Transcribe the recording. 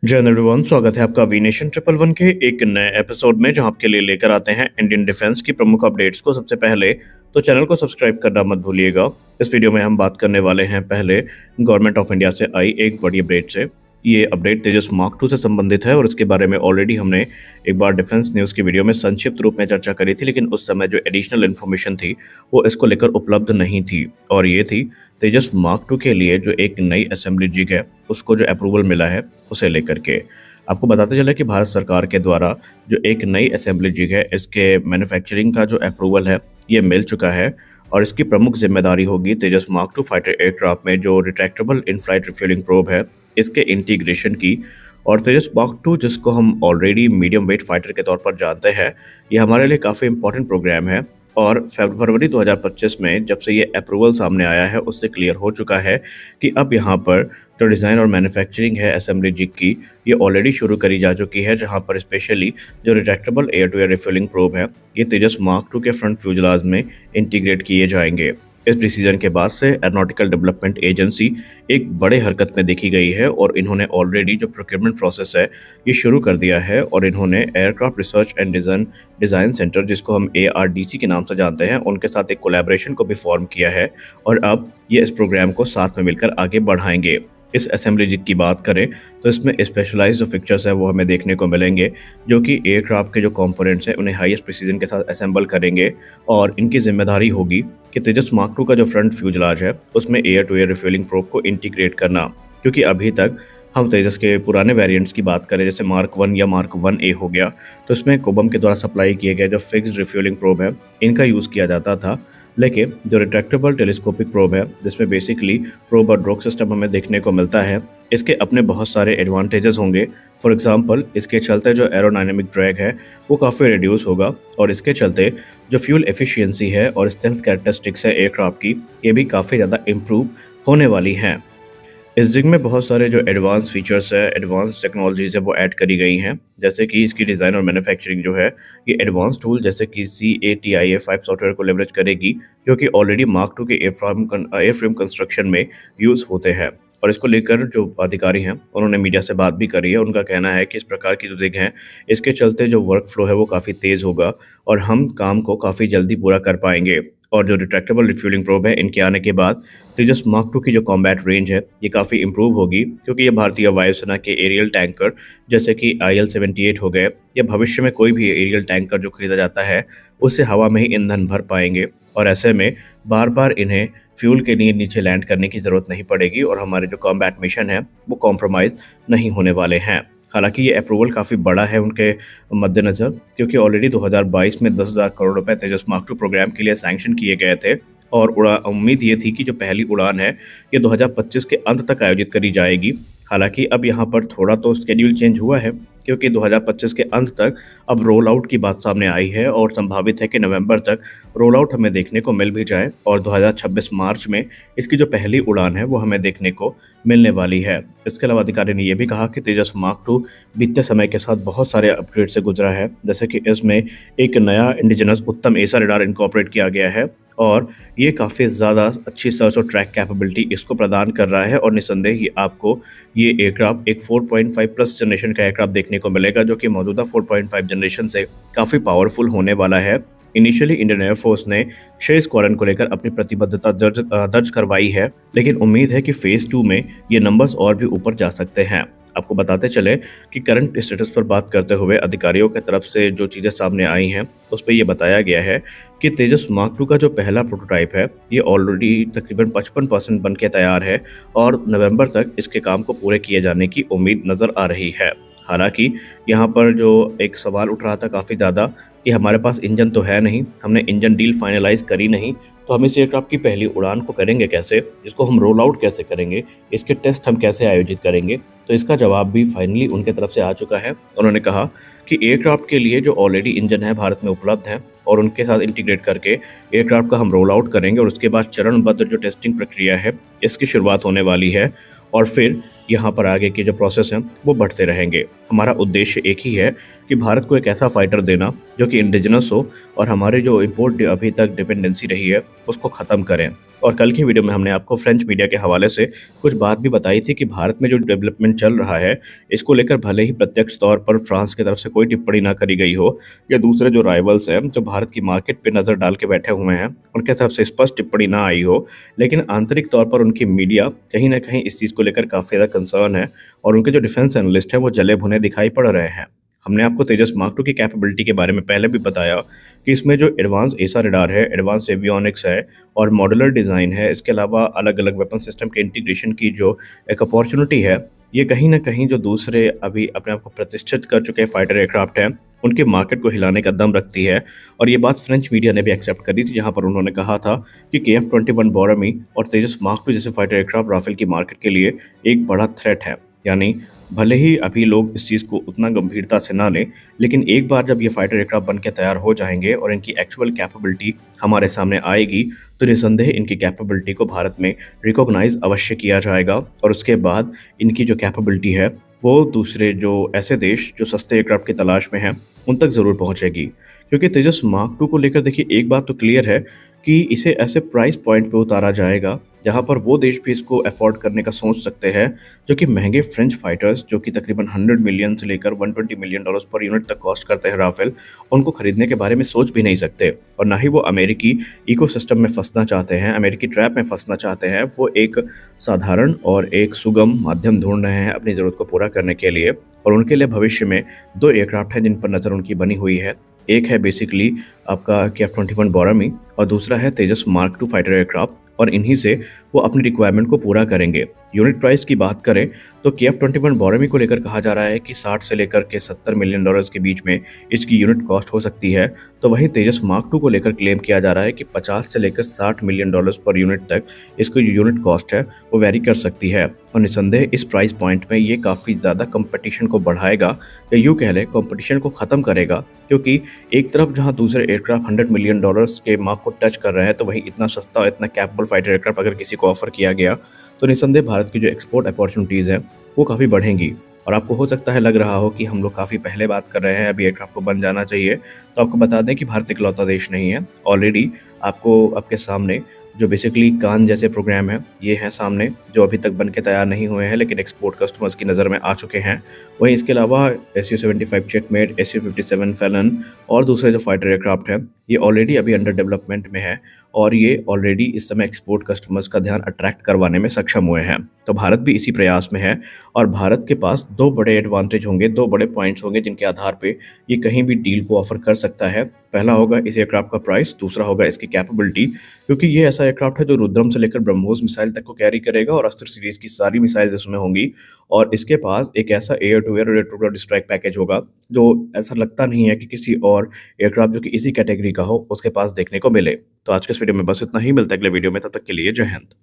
जय हिंद एवरीवन, स्वागत है आपका वी नेशन ट्रिपल वन के एक नए एपिसोड में जहां आपके लिए लेकर आते हैं इंडियन डिफेंस की प्रमुख अपडेट्स को सबसे पहले। तो चैनल को सब्सक्राइब करना मत भूलिएगा। इस वीडियो में हम बात करने वाले हैं पहले गवर्नमेंट ऑफ इंडिया से आई एक बड़ी अपडेट से। ये अपडेट तेजस मार्क 2 से संबंधित है और इसके बारे में ऑलरेडी हमने एक बार डिफेंस न्यूज़ की वीडियो में संक्षिप्त रूप में चर्चा करी थी, लेकिन उस समय जो एडिशनल इन्फॉर्मेशन थी वो इसको लेकर उपलब्ध नहीं थी। और ये थी तेजस मार्क 2 के लिए जो एक नई असेंबली जिग है उसको जो अप्रूवल मिला है उसे लेकर के। आपको बताते चला कि भारत सरकार के द्वारा जो एक नई असेंबली जिग है इसके मैन्युफैक्चरिंग का जो अप्रूवल है ये मिल चुका है। और इसकी प्रमुख जिम्मेदारी होगी तेजस मार्क 2 फाइटर एयरक्राफ्ट में जो retractable in flight refuelling probe है इसके इंटीग्रेशन की। और तेजस मार्क 2 जिसको हम ऑलरेडी मीडियम वेट फाइटर के तौर पर जानते हैं, ये हमारे लिए काफ़ी इंपॉर्टेंट प्रोग्राम है। और फरवरी 2025 में जब से ये अप्रूवल सामने आया है उससे क्लियर हो चुका है कि अब यहाँ पर जो डिज़ाइन और मैन्युफैक्चरिंग है असेंबली जिग की ये ऑलरेडी शुरू करी जा चुकी है, जहाँ पर स्पेशली जो retractable air to air refuelling probe है ये तेजस मार्क 2 के फ्रंट फ्यूजलाज में इंटीग्रेट किए जाएंगे। इस डिसीजन के बाद से एरोनॉटिकल डेवलपमेंट एजेंसी एक बड़े हरकत में देखी गई है और इन्होंने ऑलरेडी जो प्रोक्योरमेंट प्रोसेस है ये शुरू कर दिया है। और इन्होंने aircraft research and design centre, जिसको हम ARDC के नाम से जानते हैं, उनके साथ एक कोलैबोरेशन को भी फॉर्म किया है और अब ये इस प्रोग्राम को साथ में मिलकर आगे बढ़ाएंगे। इस असेंबली जिग की बात करें तो इसमें स्पेशलाइज्ड जो फिक्चर्स है वो हमें देखने को मिलेंगे, जो कि एयरक्राफ्ट के जो कंपोनेंट्स हैं उन्हें हाईएस्ट प्रिसीजन के साथ असेंबल करेंगे। और इनकी जिम्मेदारी होगी कि तेजस मार्क 2 का जो फ्रंट फ्यूजलाज है उसमें air to air refuelling probe को इंटीग्रेट करना। क्योंकि अभी तक हम तेजस के पुराने वेरिएंट्स की बात करें, जैसे मार्क 1 या मार्क 1A हो गया, तो इसमें कोबम के द्वारा सप्लाई किए गए जो फिक्स्ड रिफ्यूलिंग प्रोब है इनका यूज़ किया जाता था। लेकिन जो रिट्रैक्टेबल टेलीस्कोपिक प्रोब है जिसमें बेसिकली प्रोब और ड्रॉप सिस्टम हमें देखने को मिलता है, इसके अपने बहुत सारे एडवांटेजेस होंगे। फॉर एग्जांपल, इसके चलते जो एरोडायनेमिक ड्रैग है वो काफ़ी रिड्यूस होगा और इसके चलते जो फ्यूल एफिशिएंसी है और स्टेल्थ कैरेक्टरिस्टिक्स है एयरक्राफ्ट की ये भी काफ़ी ज़्यादा इम्प्रूव होने वाली हैं। इस जिग में बहुत सारे जो एडवांस फीचर्स है, एडवांस टेक्नोलॉजीज है वो ऐड करी गई हैं, जैसे कि इसकी डिज़ाइन और मैन्युफैक्चरिंग जो है ये एडवांस टूल जैसे कि CATIA5 सॉफ्टवेयर को लेवरेज करेगी, जो कि ऑलरेडी मार्क 2 के एयरफ्रेम कंस्ट्रक्शन में यूज़ होते हैं। और इसको लेकर जो अधिकारी हैं उन्होंने मीडिया से बात भी करी है। उनका कहना है कि इस प्रकार की जो जिग हैं इसके चलते जो वर्क फ्लो है वो काफ़ी तेज़ होगा और हम काम को काफ़ी जल्दी पूरा कर पाएंगे। और जो रिट्रैक्टेबल रिफ्यूलिंग प्रोब है इनके आने के बाद तेजस मार्क 2 की जो कॉम्बैट रेंज है ये काफ़ी इंप्रूव होगी, क्योंकि ये भारतीय वायुसेना के एरियल टैंकर जैसे कि IL-78 हो गए या भविष्य में कोई भी एरियल टैंकर जो खरीदा जाता है उससे हवा में ही ईंधन भर पाएंगे। और ऐसे में बार बार इन्हें फ्यूल के लिए नीचे लैंड करने की ज़रूरत नहीं पड़ेगी और हमारे जो कॉम्बैट मिशन है वो कॉम्प्रोमाइज़ नहीं होने वाले हैं। हालांकि ये अप्रूवल काफ़ी बड़ा है उनके मद्देनज़र, क्योंकि ऑलरेडी 2022 में 10,000 करोड़ रुपए तेजस मार्क 2 प्रोग्राम के लिए सैंक्शन किए गए थे। और उम्मीद ये थी कि जो पहली उड़ान है ये 2025 के अंत तक आयोजित करी जाएगी। हालांकि अब यहाँ पर थोड़ा तो स्केड्यूल चेंज हुआ है, क्योंकि 2025 के अंत तक अब रोल आउट की बात सामने आई है और संभावित है कि नवंबर तक रोल आउट हमें देखने को मिल भी जाए और 2026 मार्च में इसकी जो पहली उड़ान है वो हमें देखने को मिलने वाली है। इसके अलावा अधिकारी ने यह भी कहा कि तेजस मार्क 2 बीते समय के साथ बहुत सारे अपग्रेड से गुजरा है, जैसे कि इसमें एक नया इंडिजिनस उत्तम एसा रडार इनकॉर्पोरेट किया गया है और ये काफ़ी ज़्यादा अच्छी सर्च और ट्रैक कैपेबिलिटी इसको प्रदान कर रहा है। और निसंदेह ही आपको ये एयरक्राफ्ट एक 4.5 प्लस जनरेशन का एयरक्राफ्ट देखने को मिलेगा, जो कि मौजूदा 4.5 जनरेशन से काफ़ी पावरफुल होने वाला है। इनिशियली इंडियन एयरफोर्स ने 6 स्क्वाड्रन को लेकर अपनी प्रतिबद्धता दर्ज करवाई है, लेकिन उम्मीद है कि फेज़ 2 में ये नंबर्स और भी ऊपर जा सकते हैं। आपको बताते चले कि करंट स्टेटस पर बात करते हुए अधिकारियों की तरफ से जो चीज़ें सामने आई हैं उस पर यह बताया गया है कि तेजस मार्क 2 का जो पहला प्रोटोटाइप है ये ऑलरेडी तकरीबन 55% बन के तैयार है और नवंबर तक इसके काम को पूरे किए जाने की उम्मीद नज़र आ रही है। हालांकि यहाँ पर जो एक सवाल उठ रहा था काफ़ी ज़्यादा कि हमारे पास इंजन तो है नहीं, हमने इंजन डील फाइनलाइज करी नहीं, तो हम इस एयरक्राफ्ट की पहली उड़ान को करेंगे कैसे, इसको हम रोल आउट कैसे करेंगे, इसके टेस्ट हम कैसे आयोजित करेंगे। तो इसका जवाब भी फाइनली उनके तरफ से आ चुका है। उन्होंने कहा कि एयरक्राफ्ट के लिए जो ऑलरेडी इंजन है भारत में उपलब्ध हैं और उनके साथ इंटीग्रेट करके एयरक्राफ्ट का हम रोल आउट करेंगे और उसके बाद चरणबद्ध जो टेस्टिंग प्रक्रिया है इसकी शुरुआत होने वाली है और फिर यहाँ पर आगे के जो प्रोसेस हैं वो बढ़ते रहेंगे। हमारा उद्देश्य एक ही है कि भारत को एक ऐसा फाइटर देना जो कि इंडिजिनस हो और हमारे जो इंपोर्ट अभी तक डिपेंडेंसी रही है उसको ख़त्म करें। और कल की वीडियो में हमने आपको फ्रेंच मीडिया के हवाले से कुछ बात भी बताई थी कि भारत में जो डेवलपमेंट चल रहा है, इसको लेकर भले ही प्रत्यक्ष तौर पर फ्रांस की तरफ से कोई टिप्पणी ना करी गई हो या दूसरे जो राइवल्स हैं, जो भारत की मार्केट पे नज़र डाल के बैठे हुए हैं, उनके तरफ से स्पष्ट टिप्पणी ना आई हो, लेकिन आंतरिक तौर पर उनकी मीडिया कहीं न कहीं इस चीज़ को लेकर काफ़ी ज़्यादा कंसर्न है और उनके जो डिफेंस एनालिस्ट हैं, वो जले-भुने दिखाई पड़ रहे हैं। हमने आपको तेजस मार्क 2 की कैपेबिलिटी के बारे में पहले भी बताया कि इसमें जो एडवांस एसा रडार है, एडवांस एवियोनिक्स है और मॉड्यूलर डिज़ाइन है, इसके अलावा अलग-अलग वेपन सिस्टम के इंटीग्रेशन की जो एक अपॉर्च्युनिटी है, ये कहीं न कहीं जो दूसरे अभी अपने आप को प्रतिष्ठित कर चुके फाइटर एयरक्राफ्ट हैं, उनके मार्केट को हिलाने का दम रखती है और ये बात फ्रेंच मीडिया ने भी एक्सेप्ट करी थी, जहाँ पर उन्होंने कहा था कि KF-21 बोरामी और तेजस मार्क 2 जैसे फाइटर एयरक्राफ्ट राफेल की मार्केट के लिए एक बड़ा थ्रेट है। यानी भले ही अभी लोग इस चीज़ को उतना गंभीरता से ना लें, लेकिन एक बार जब ये फाइटर एयरक्राफ्ट बन के तैयार हो जाएँगे और इनकी एक्चुअल कैपेबिलिटी हमारे सामने आएगी, तो निसंदेह इनकी कैपेबिलिटी को भारत में रिकॉग्नाइज़ अवश्य किया जाएगा और उसके बाद इनकी जो कैपेबिलिटी है, वो दूसरे जो ऐसे देश जो सस्ते एयरक्राफ्ट की तलाश में हैं, उन तक ज़रूर पहुँचेगी। क्योंकि तेजस मार्क 2 को लेकर देखिए एक बात तो क्लियर है कि इसे ऐसे प्राइस पॉइंट पे उतारा जाएगा, जहाँ पर वो देश भी इसको अफ़ोर्ड करने का सोच सकते हैं, जो कि महँगे फ्रेंच फाइटर्स जो कि तकरीबन 100 मिलियन से लेकर 120 मिलियन डॉलर्स पर यूनिट तक कॉस्ट करते हैं राफेल, उनको खरीदने के बारे में सोच भी नहीं सकते और ना ही वो अमेरिकी इकोसिस्टम में फँसना चाहते हैं, अमेरिकी ट्रैप में फँसना चाहते हैं। वो एक साधारण और एक सुगम माध्यम ढूँढ रहे हैं अपनी ज़रूरत को पूरा करने के लिए और उनके लिए भविष्य में 2 एयरक्राफ्ट हैं जिन पर नज़र उनकी बनी हुई है। एक है बेसिकली आपका KF-21 बोरामी और दूसरा है तेजस मार्क 2 फाइटर एयरक्राफ्ट और इन्हीं से वो अपनी रिक्वायरमेंट को पूरा करेंगे। यूनिट प्राइस की बात करें तो KF-21 बोरामी को लेकर कहा जा रहा है कि 60 से लेकर के 70 मिलियन डॉलर्स के बीच में इसकी यूनिट कॉस्ट हो सकती है। तो वहीं तेजस मार्क 2 को लेकर क्लेम किया जा रहा है कि 50 से लेकर 60 मिलियन डॉलर्स पर यूनिट तक इसकी जो यूनिट कॉस्ट है वो वैरी कर सकती है और निसंदेह इस प्राइस पॉइंट में ये काफ़ी ज़्यादा कंपटीशन को बढ़ाएगा या यूँ कह लें कंपटीशन को ख़त्म करेगा, क्योंकि एक तरफ जहाँ दूसरे एयरक्राफ्ट 100 मिलियन डॉलर्स के मार्क को टच कर रहे हैं, तो वहीं इतना सस्ता और इतना कैपेबल फाइटर एयरक्राफ्ट अगर किसी को ऑफर किया गया, तो निसंदेह भारत की जो एक्सपोर्ट अपॉर्चुनिटीज़ हैं, वो काफ़ी बढ़ेंगी। और आपको हो सकता है लग रहा हो कि हम लोग काफ़ी पहले बात कर रहे हैं, अभी एयरक्राफ्ट को बन जाना चाहिए। तो आपको बता दें कि भारत इकलौता देश नहीं है। ऑलरेडी आपको आपके सामने जो बेसिकली कान जैसे प्रोग्राम हैं, ये हैं सामने, जो अभी तक बन के तैयार नहीं हुए हैं, लेकिन एक्सपोर्ट कस्टमर्स की नज़र में आ चुके हैं। वहीं इसके अलावा SU-75 चेकमेट, SU-57 फैलन और दूसरे जो फाइटर एयरक्राफ्ट हैं, ये ऑलरेडी अभी अंडर डेवलपमेंट में है और ये ऑलरेडी इस समय एक्सपोर्ट कस्टमर्स का ध्यान अट्रैक्ट करवाने में सक्षम हुए हैं। तो भारत भी इसी प्रयास में है और भारत के पास 2 बड़े एडवांटेज होंगे, 2 बड़े पॉइंट्स होंगे जिनके आधार पे ये कहीं भी डील को ऑफ़र कर सकता है। पहला होगा इस एयरक्राफ्ट का प्राइस, दूसरा होगा इसकी कैपेबिलिटी, क्योंकि ये ऐसा एयरक्राफ्ट है जो रुद्रम से लेकर ब्रह्मोस मिसाइल तक को कैरी करेगा और अस्त्र सीरीज़ की सारी मिसाइल्स इसमें होंगी और इसके पास एक ऐसा एयर टू एयर और air to ground strike package होगा, जो ऐसा लगता नहीं है कि किसी और एयरक्राफ्ट जो कि इसी कैटेगरी का हो, उसके पास देखने को मिले। तो आज के इस वीडियो में बस इतना ही, मिलते हैं अगले वीडियो में, तब तक के लिए जय हिंद।